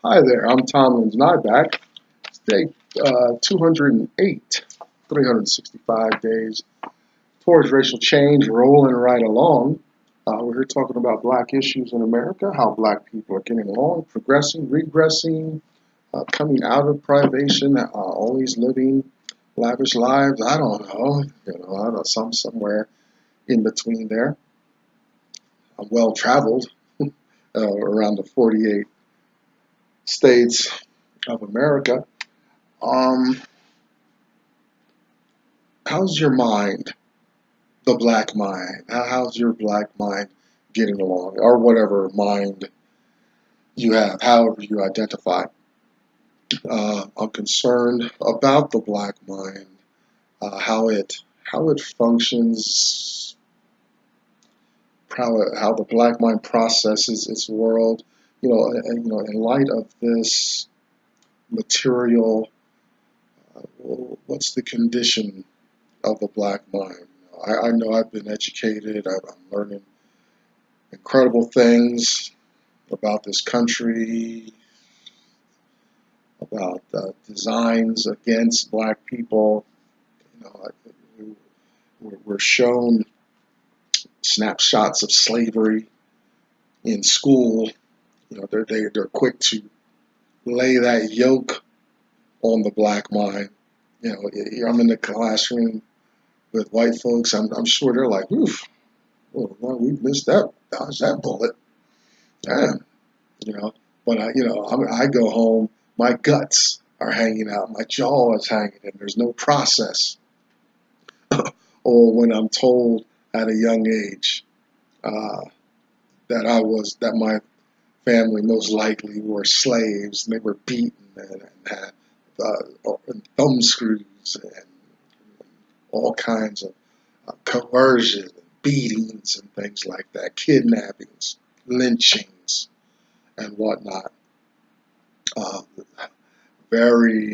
Hi there, I'm Tom Nyback. It's day 208, 365 days towards racial change, rolling right along. We're here talking about black issues in America, how black people are getting along, progressing, regressing, coming out of privation, always living lavish lives. I don't know, somewhere in between there. I'm well traveled around the 48 states of America. Um, how's your mind? The black mind. How's your black mind getting along, or whatever mind you have, however you identify? I'm concerned about the black mind, how it functions, how the black mind processes its world. In light of this material, what's the condition of the black mind? I know I've been educated. I'm learning incredible things about this country, about designs against black people. We're shown snapshots of slavery in school. They're quick to lay that yoke on the black mind. I'm in the classroom with white folks. I'm sure they're like, "Oof, oh, well, we missed that. Dodged that bullet." Damn, you know. But I go home, my guts are hanging out, my jaw is hanging, and there's no process. Or when I'm told at a young age uh, that my family most likely were slaves, and they were beaten and had thumb screws and all kinds of coercion, beatings, and things like that, kidnappings, lynchings, and whatnot. Uh, very,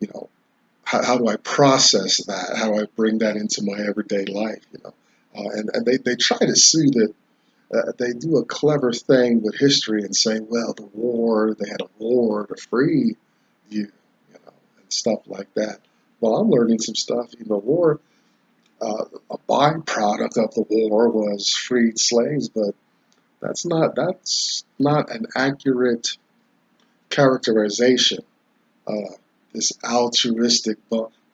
you know, how do I process that? How do I bring that into my everyday life? And they try to soothe it. They do a clever thing with history and say, well, they had a war to free you, and stuff like that. Well, I'm learning some stuff. War, a byproduct of the war was freed slaves, but that's not an accurate characterization. This altruistic,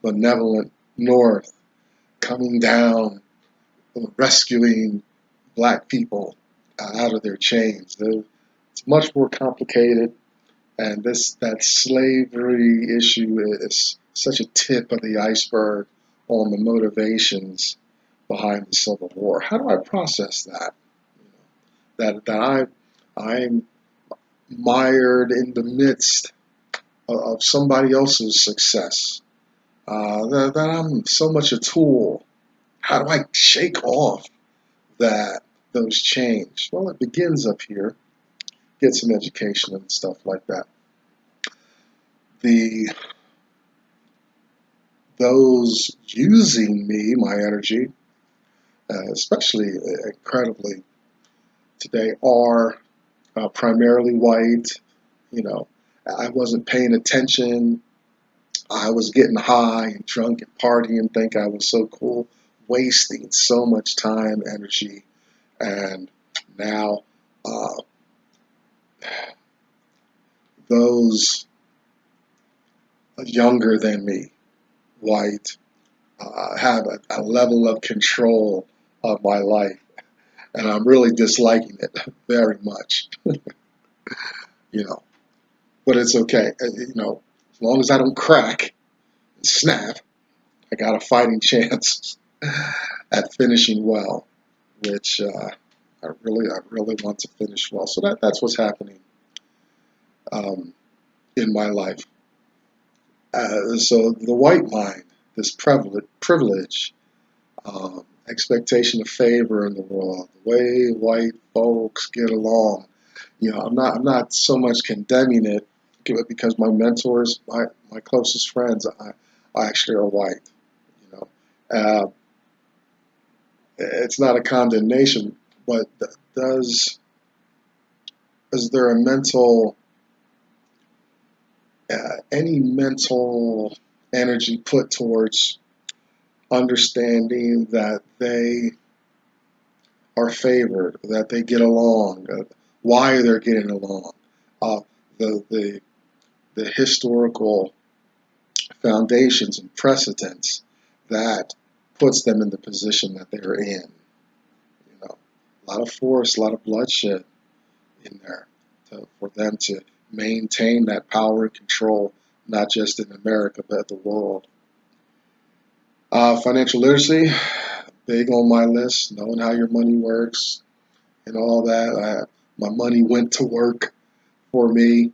benevolent North coming down, rescuing black people out of their chains. It's much more complicated, and that slavery issue is such a tip of the iceberg on the motivations behind the Civil War. How do I process that? I'm mired in the midst of somebody else's success. That I'm so much a tool. How do I shake off those chains? Well, it begins up here. Get some education and stuff like that. The Those using me, my energy, especially incredibly today, are primarily white. You know, I wasn't paying attention. I was getting high and drunk and partying, think I was so cool, wasting so much time, energy, and now uh, those younger than me, white, have a level of control of my life, and I'm really disliking it very much. you know, but it's okay. As long as I don't crack and snap, I got a fighting chance at finishing well, which I really want to finish well. So that's what's happening um, in my life. So the white mind, this privilege, expectation of favor in the world, the way white folks get along. I'm not so much condemning it because my mentors, my closest friends, I actually are white. You know, it's not a condemnation, but does is there a mental, any mental energy put towards understanding that they are favored, that they get along, why they're getting along, uh, the historical foundations and precedents that puts them in the position that they're in. You know, a lot of force, a lot of bloodshed in there for them to maintain that power and control, not just in America but the world. Financial literacy, big on my list. Knowing how your money works and all that. My money went to work for me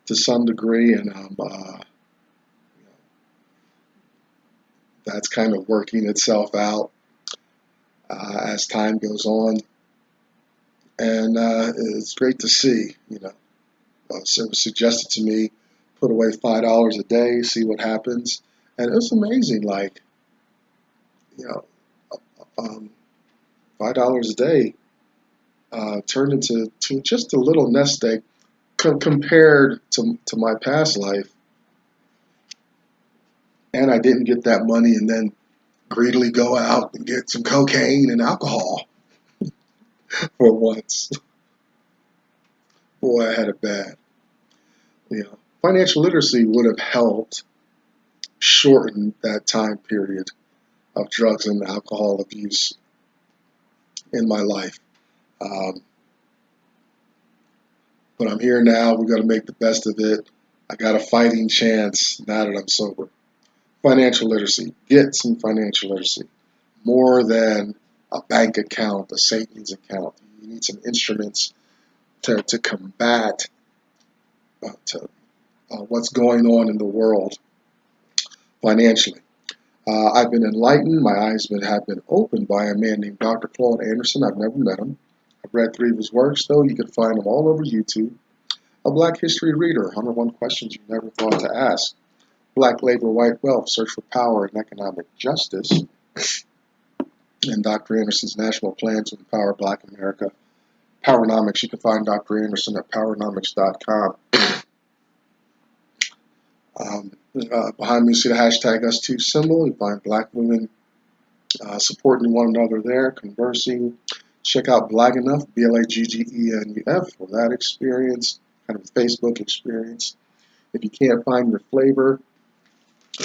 to some degree, and that's kind of working itself out as time goes on, and it's great to see. So it was suggested to me, put away $5 a day, see what happens, and it was amazing. Like, you know, um, $5 a day turned into just a little nest egg compared to my past life, and I didn't get that money and then greedily go out and get some cocaine and alcohol for once. Boy, I had it bad. Financial literacy would have helped shorten that time period of drugs and alcohol abuse in my life. Um, but I'm here now. We got to make the best of it. I got a fighting chance now that I'm sober. Financial literacy. Get some financial literacy. More than a bank account, a savings account. You need some instruments to combat what's going on in the world financially. I've been enlightened. My eyes have been opened by a man named Dr. Claude Anderson. I've never met him. I've read 3 of his works, though. You can find them all over YouTube. A Black History Reader, 101 Questions You Never Thought to Ask. Black Labor, White Wealth, Search for Power and Economic Justice. And Dr. Anderson's National Plan to Empower Black America. Powernomics, you can find Dr. Anderson at powernomics.com. Behind me, you see the hashtag #US2 symbol. You find Black women supporting one another there, conversing. Check out Black Enough, BLAGGENUF, for that experience, kind of a Facebook experience. If you can't find your flavor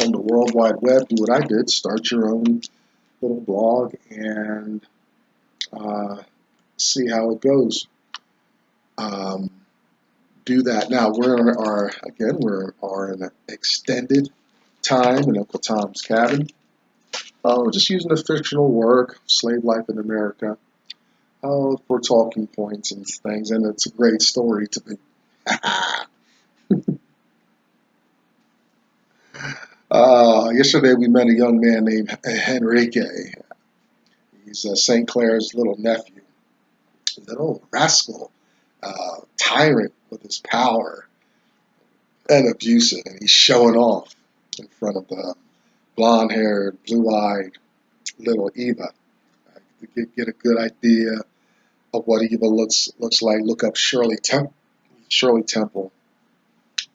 on the World Wide Web, do what I did. Start your own little blog and see how it goes. Do that. Now, we're in an extended time in Uncle Tom's cabin. We're just using a fictional work, slave life in America, for talking points and things, and it's a great story to be. Yesterday we met a young man named Henrique. He's St. Clare's little nephew. He's an old rascal, tyrant with his power and abusive, and he's showing off in front of the blonde-haired, blue-eyed little Eva. To get a good idea of what Eva looks like, look up Shirley Temple.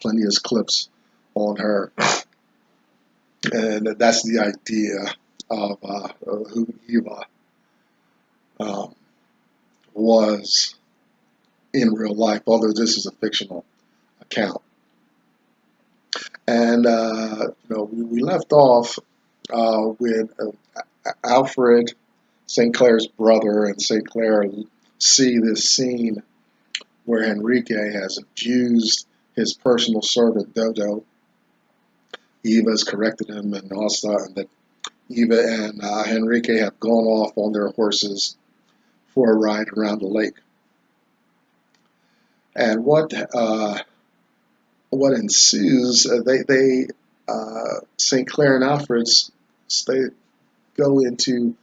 Plenty of clips on her, and that's the idea of who Eva was in real life, although this is a fictional account. And we left off with Alfred, St. Clare's brother, and St. Clare see this scene where Henrique has abused his personal servant Dodo. Eva has corrected him, and also that Eva and Henrique have gone off on their horses for a ride around the lake. And what ensues? St. Clare and Alfred's go into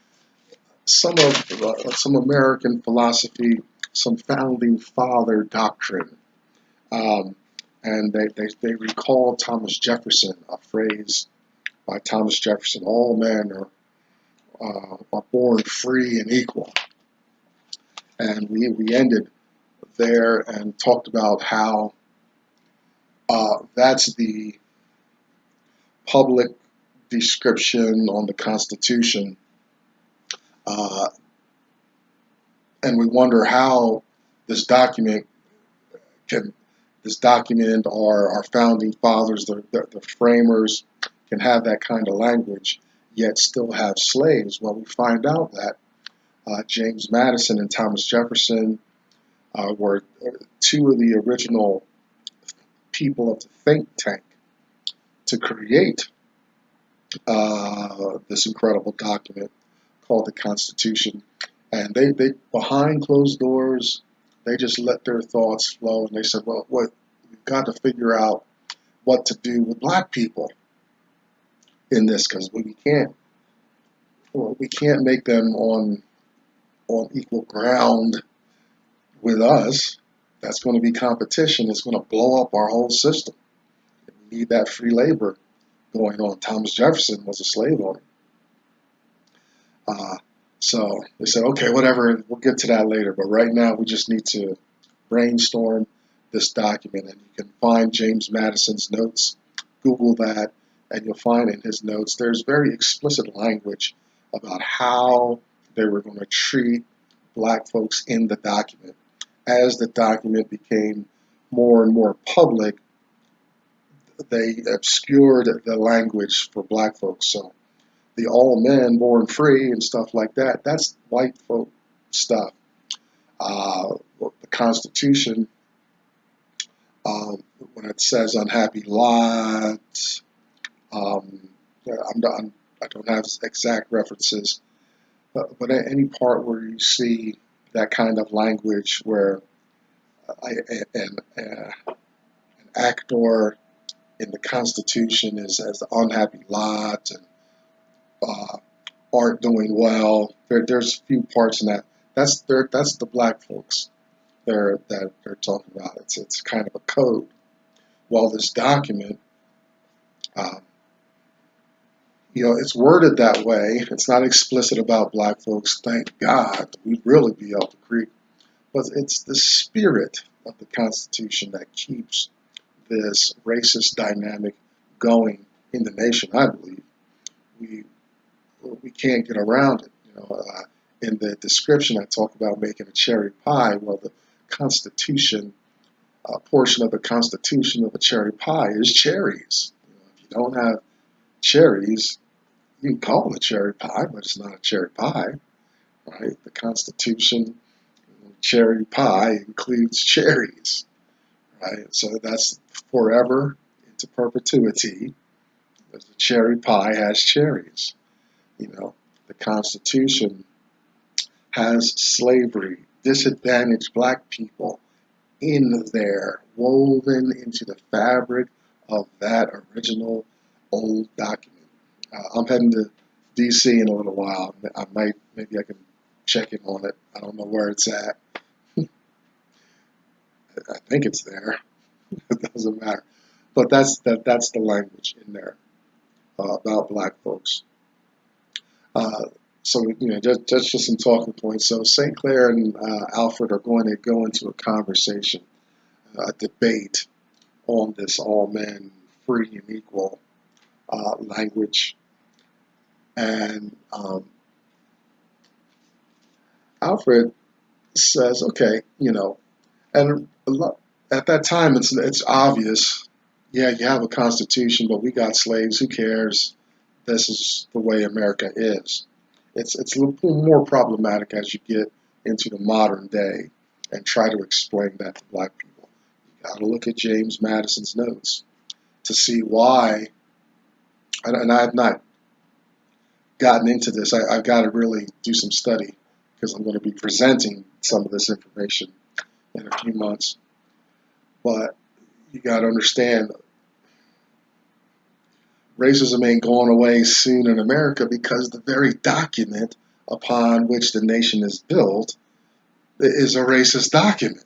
some American philosophy, some founding father doctrine, and they recall Thomas Jefferson, a phrase by Thomas Jefferson: "All men are born free and equal." And we ended there and talked about how that's the public description on the Constitution, uh, and we wonder how this document can this document or our founding fathers, the framers, can have that kind of language, yet still have slaves. Well, we find out that James Madison and Thomas Jefferson were two of the original people of the think tank to create this incredible document called the Constitution. And they behind closed doors, they just let their thoughts flow, and they said, well, we've got to figure out what to do with black people in this, because we can't make them on equal ground with us. That's going to be competition. It's going to blow up our whole system. We need that free labor going on. Thomas Jefferson was a slave owner. So they said, okay, whatever, we'll get to that later. But right now, we just need to brainstorm this document. And you can find James Madison's notes. Google that, and you'll find in his notes there's very explicit language about how they were going to treat black folks in the document. As the document became more and more public, they obscured the language for black folks. So the all men born free and stuff like that, that's white folk stuff. The Constitution, when it says unhappy lot, I don't have exact references, but at any part where you see that kind of language where an actor in the Constitution is as the unhappy lot and aren't doing well. There's a few parts in that. That's the black folks that they're talking about. It's kind of a code. While this document, um, it's worded that way. It's not explicit about black folks. Thank God, we'd really be up the creek. But it's the spirit of the Constitution that keeps this racist dynamic going in the nation. I believe we can't get around it. In the description, I talk about making a cherry pie. Well, the Constitution, portion of the Constitution of a cherry pie is cherries. If you don't have cherries, you can call it a cherry pie, but it's not a cherry pie, right? The Constitution, cherry pie includes cherries, right? So that's forever into perpetuity, because the cherry pie has cherries. The Constitution has slavery, disadvantaged black people in there, woven into the fabric of that original old document. I'm heading to D.C. in a little while. Maybe I can check in on it. I don't know where it's at. I think it's there. It doesn't matter. But that's the language in there about black folks. So just some talking points. So St. Clare and Alfred are going to go into a conversation, a debate on this all men free and equal language. And Alfred says, okay, and at that time it's obvious. Yeah, you have a constitution, but we got slaves. Who cares? This is the way America is. It's a little more problematic as you get into the modern day and try to explain that to black people. You got to look at James Madison's notes to see why. And I have not gotten into this. I've got to really do some study, because I'm going to be presenting some of this information in a few months. But you got to understand, racism ain't going away soon in America, because the very document upon which the nation is built is a racist document.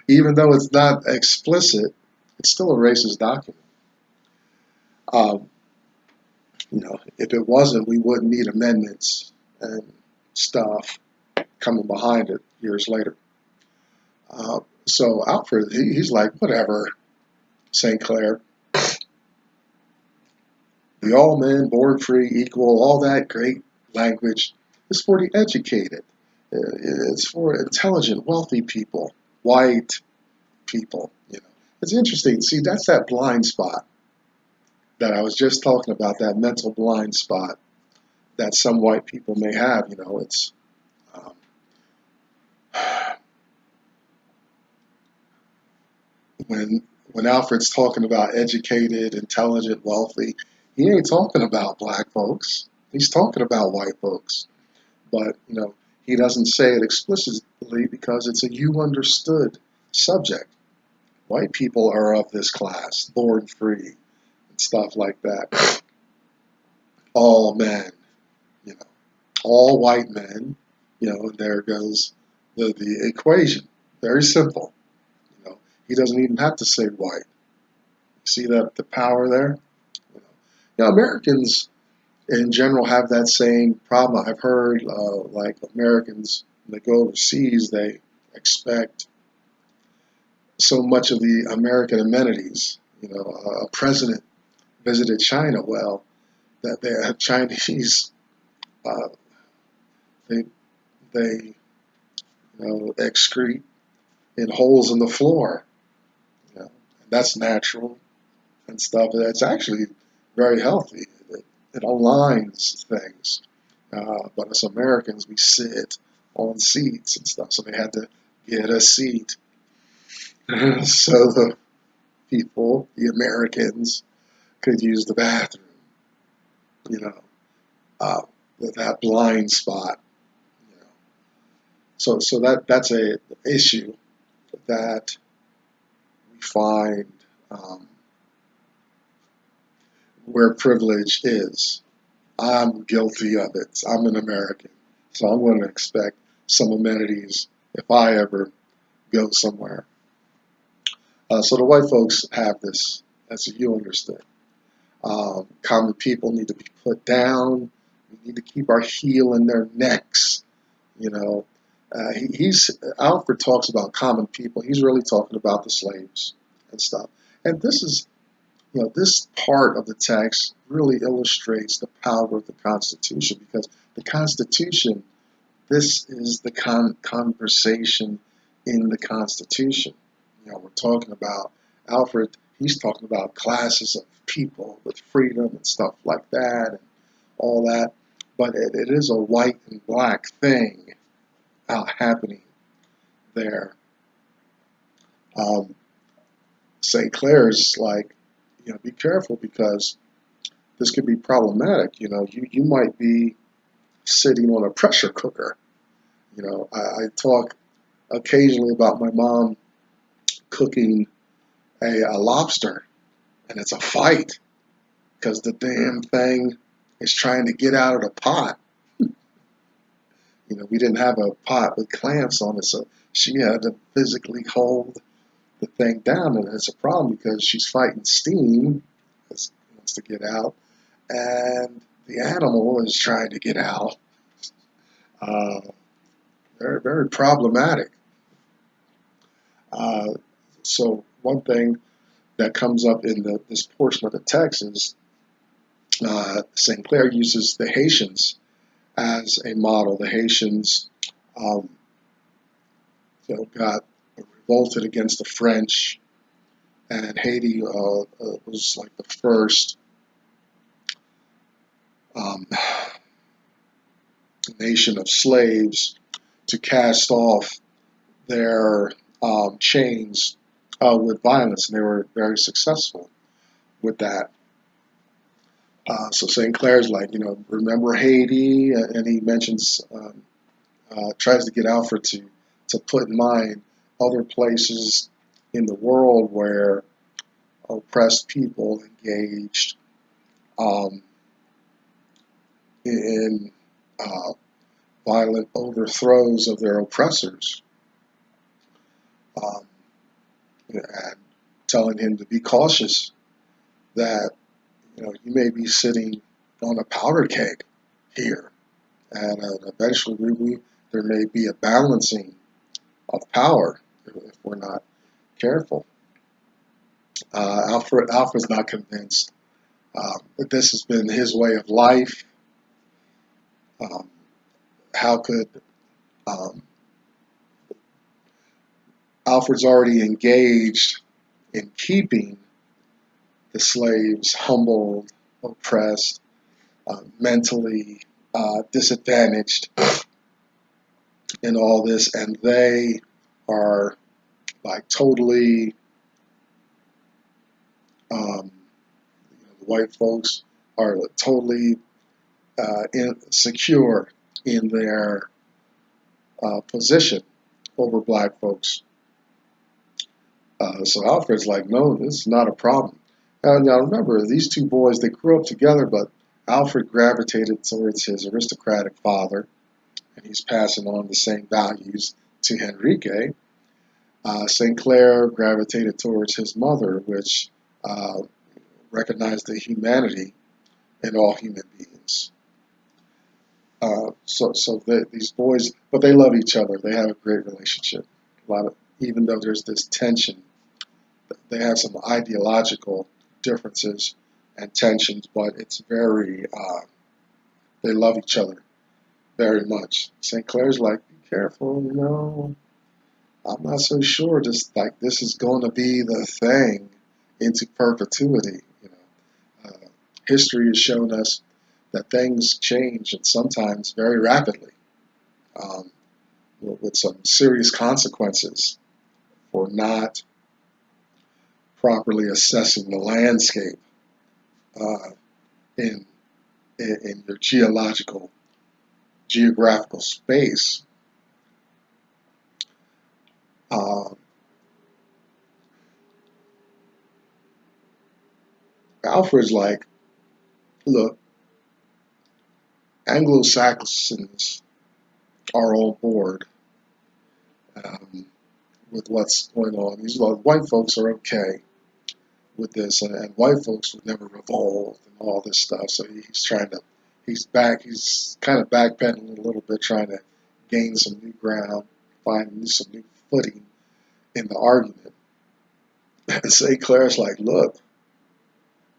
Even though it's not explicit, it's still a racist document. Um, if it wasn't, we wouldn't need amendments and stuff coming behind it years later. So Alfred, he's like, whatever, St. Clair, the all men born free, equal, all that great language is for the educated. It's for intelligent, wealthy people, white people. It's interesting. See, that's that blind spot that I was just talking about. That mental blind spot that some white people may have. It's um, when Alfred's talking about educated, intelligent, wealthy, he ain't talking about black folks. He's talking about white folks. But he doesn't say it explicitly because it's a you understood subject. White people are of this class, born free, and stuff like that. All men, you know, all white men, and there goes the equation. Very simple. He doesn't even have to say white. See that the power there? Americans in general have that same problem. I've heard like Americans when they go overseas, they expect so much of the American amenities. A president visited China. Well, that the Chinese uh, they excrete in holes in the floor. And that's natural and stuff. That's actually very healthy. It aligns things. But as Americans, we sit on seats and stuff, so they had to get a seat. So the people, the Americans, could use the bathroom. You know, uh, that blind spot. You know. So that's a issue that we find where privilege is. I'm guilty of it. I'm an American, so I'm going to expect some amenities if I ever go somewhere. So the white folks have this, as you understand. Common people need to be put down. We need to keep our heel in their necks. You know, he's Alfred talks about common people. He's really talking about the slaves and stuff. And this is, this part of the text really illustrates the power of the Constitution because the Constitution, this is the conversation in the Constitution. We're talking about Alfred, he's talking about classes of people with freedom and stuff like that and all that. But it is a white and black thing happening there. Um, St. Clair's like, be careful because this could be problematic. You might be sitting on a pressure cooker. I talk occasionally about my mom cooking a lobster, and it's a fight because the damn thing is trying to get out of the pot. We didn't have a pot with clamps on it, so she had to physically hold the thing down, and it's a problem because she's fighting steam that wants to get out, and the animal is trying to get out. Uh, Very, very problematic. Uh, so one thing that comes up in this portion of the text is St. Clair uses the Haitians as a model. The Haitians um, got revolted against the French, and Haiti was like the first um, nation of slaves to cast off their chains with violence, and they were very successful with that. So St. Clair's like, remember Haiti, and he mentions, tries to get Alfred to put in mind other places in the world where oppressed people engaged um, in violent overthrows of their oppressors, um, and telling him to be cautious that you may be sitting on a powder keg here, and eventually there may be a balancing of power. if we're not careful. Alfred's not convinced that this has been his way of life. Um, how could um, Alfred's already engaged in keeping the slaves humbled, oppressed, mentally disadvantaged in all this, and they are like totally, the white folks are totally secure in their position over black folks. So Alfred's like, no, this is not a problem. Now remember, these two boys, they grew up together, but Alfred gravitated towards his aristocratic father, and he's passing on the same values to Henrique. St. Clare gravitated towards his mother, which recognized the humanity in all human beings. These boys, but they love each other. They have a great relationship. Even though there's this tension, they have some ideological differences and tensions, but it's very, they love each other very much. St. Clair's like, be careful, I'm not so sure this is going to be the thing into perpetuity. History has shown us that things change and sometimes very rapidly, um, with some serious consequences for not properly assessing the landscape uh, in your geographical space. Uh, Alfred's like, look, Anglo-Saxons are on board um, with what's going on. These white folks are okay with this, and white folks would never revolt and all this stuff. So he's kind of backpedaling a little bit, trying to gain some new ground, find some new footing in the argument. And St. Clair's like, look,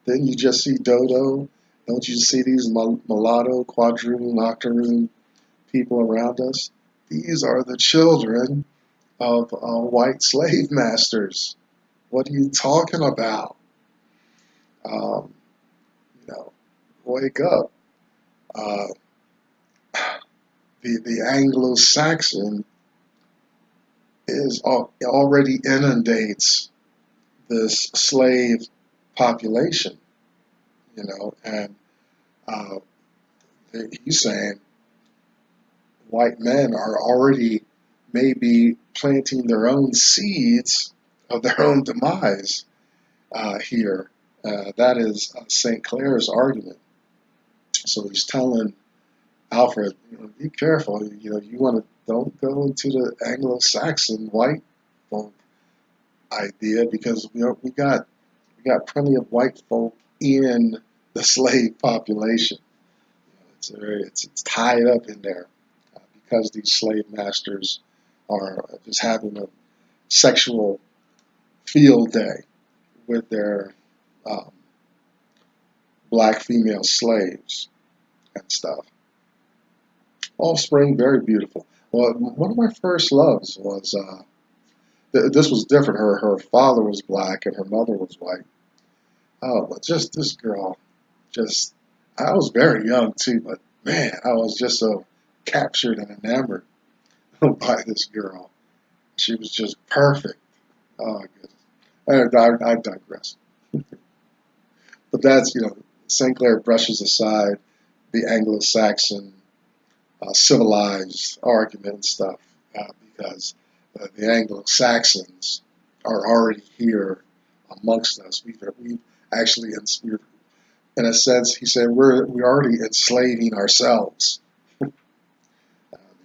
didn't you just see Dodo? Don't you see these mulatto, quadroon, octoroon people around us? These are the children of white slave masters. What are you talking about? Um, you know, wake up. Uh, the Anglo-Saxon already inundates this slave population, and uh, he's saying white men are already maybe planting their own seeds of their own demise here. That is St. Clair's argument. So he's telling Alfred, be careful. You want to don't go into the Anglo-Saxon white folk idea because we got plenty of white folk in the slave population. It's tied up in there because these slave masters are just having a sexual field day with their um, black female slaves and stuff. Offspring, very beautiful. Well, one of my first loves was this was different. Her father was black and her mother was white. Oh, but just this girl, just I was very young too, but man, I was just so captured and enamored by this girl. She was just perfect. Oh, goodness. I digress. But that's, St. Clair brushes aside the Anglo-Saxon civilized argument and stuff because the Anglo-Saxons are already here amongst us. We've actually, in a sense, he said, we're already enslaving ourselves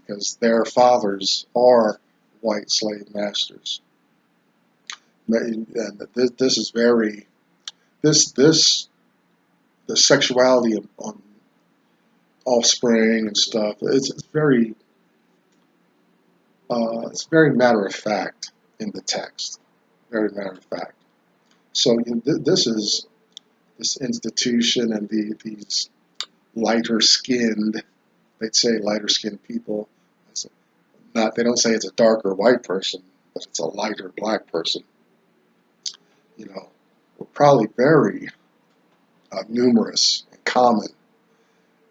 because their fathers are white slave masters. And this is very, the sexuality on offspring and stuff, it's very matter of fact. in the text. Very matter of fact. So this institution and these lighter skinned, they'd say lighter skinned people. It's not, they don't say it's a darker white person, but it's a lighter black person. You know, were probably very numerous and common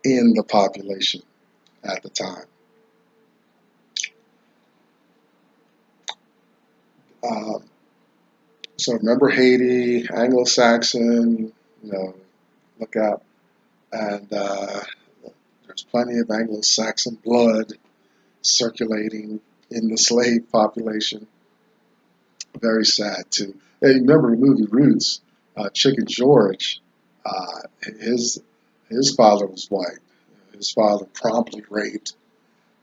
in the population at the time. Um, so remember Haiti, Anglo-Saxon, you know, look out. And there's plenty of Anglo-Saxon blood circulating in the slave population. Very sad too. Hey, remember the movie Roots? Chicken George, his his father was white. His father promptly raped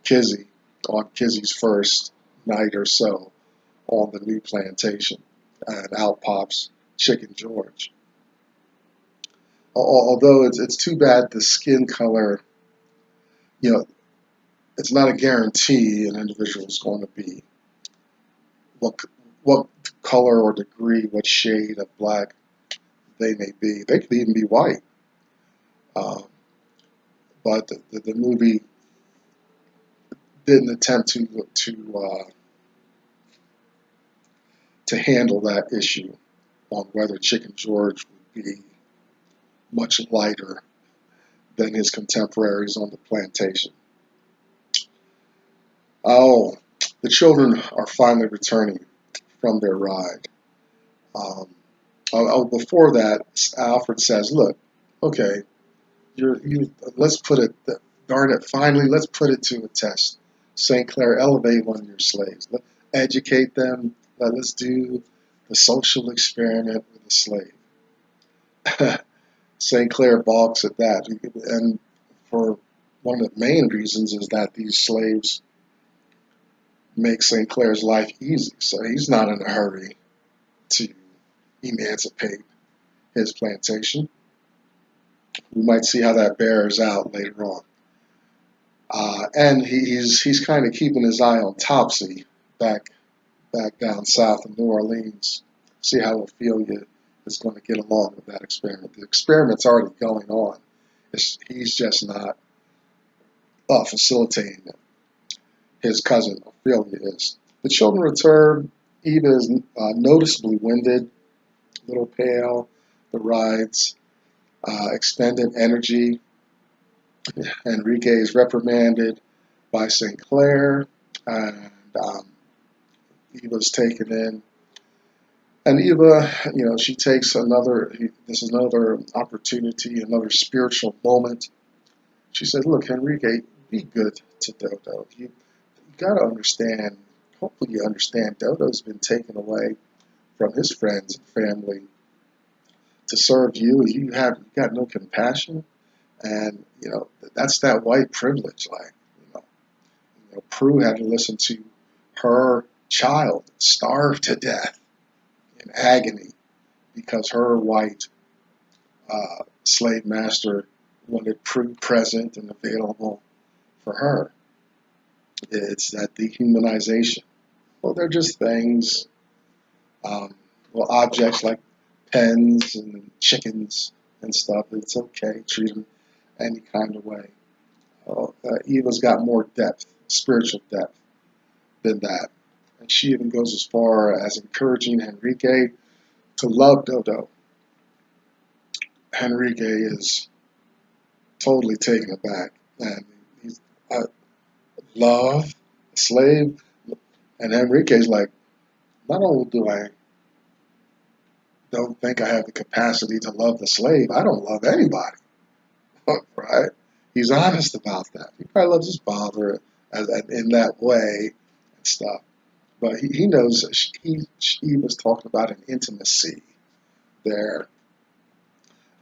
Kizzy on Kizzy's first night or so on the new plantation, and out pops Chicken George. Although it's too bad the skin color, you know, it's not a guarantee an individual is going to be what what color or degree, what shade of black they may be. They could even be white. Um, but the movie didn't attempt to handle that issue on whether Chicken George would be much lighter than his contemporaries on the plantation. Oh, the children are finally returning from their ride. Um, before that, Alfred says, "Look, okay, let's put it, darn it, finally, let's put it to a test. St. Clair, elevate one of your slaves. Educate them. Let's do the social experiment with the slave." St. Clair balks at that. And for one of the main reasons is that these slaves make St. Clair's life easy. So he's not in a hurry to emancipate his plantation. We might see how that bears out later on. And he's kind of keeping his eye on Topsy back down south in New Orleans. See how Ophelia is going to get along with that experiment. The experiment's already going on. He's just not facilitating it. His cousin Ophelia is. The children return. Eva is noticeably winded, a little pale. The rides expended energy. Henrique is reprimanded by St. Clair, and Eva's taken in. And Eva, you know, she takes this is another opportunity, another spiritual moment. She said, "Look, Henrique, be good to Dodo. You got to understand, hopefully you understand, Dodo's been taken away from his friends and family to serve you. You got no compassion. And, you know, that's that white privilege. Like, Prue had to listen to her child starve to death in agony because her white slave master wanted Prue present and available for her. It's that dehumanization. Well, they're just things, objects like pens and chickens and stuff. It's okay, treat them any kind of way. Eva's got more depth, spiritual depth, than that. And she even goes as far as encouraging Henrique to love Dodo. Henrique is totally taken aback. And he's, love, a slave? And Henrique's like, not only don't think I have the capacity to love the slave, I don't love anybody. Right? He's honest about that. He probably loves his father in that way and stuff. But he knows he was talking about an intimacy there.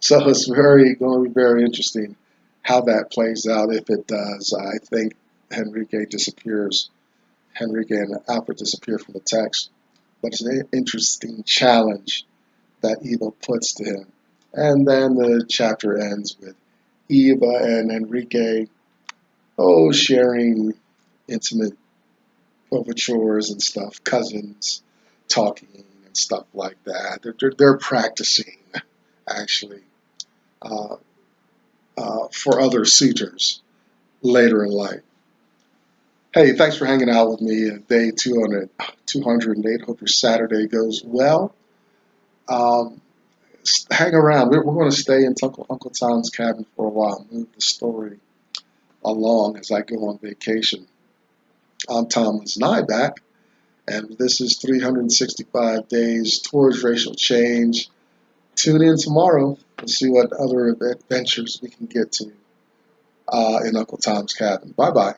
So it's going to be very interesting how that plays out. If it does, I think Henrique and Alfred disappear from the text. But it's an interesting challenge that Eva puts to him. And then the chapter ends with Eva and Henrique, sharing intimate overtures and stuff, cousins, talking and stuff like that. They're practicing, actually, uh, for other suitors later in life. Hey, thanks for hanging out with me in day 208. Hope your Saturday goes well. Um, Hang around. We're going to stay in Uncle Tom's cabin for a while, move the story along as I go on vacation. I'm Thomas Nyback, and this is 365 Days Towards Racial Change. Tune in tomorrow to see what other adventures we can get to in Uncle Tom's cabin. Bye bye.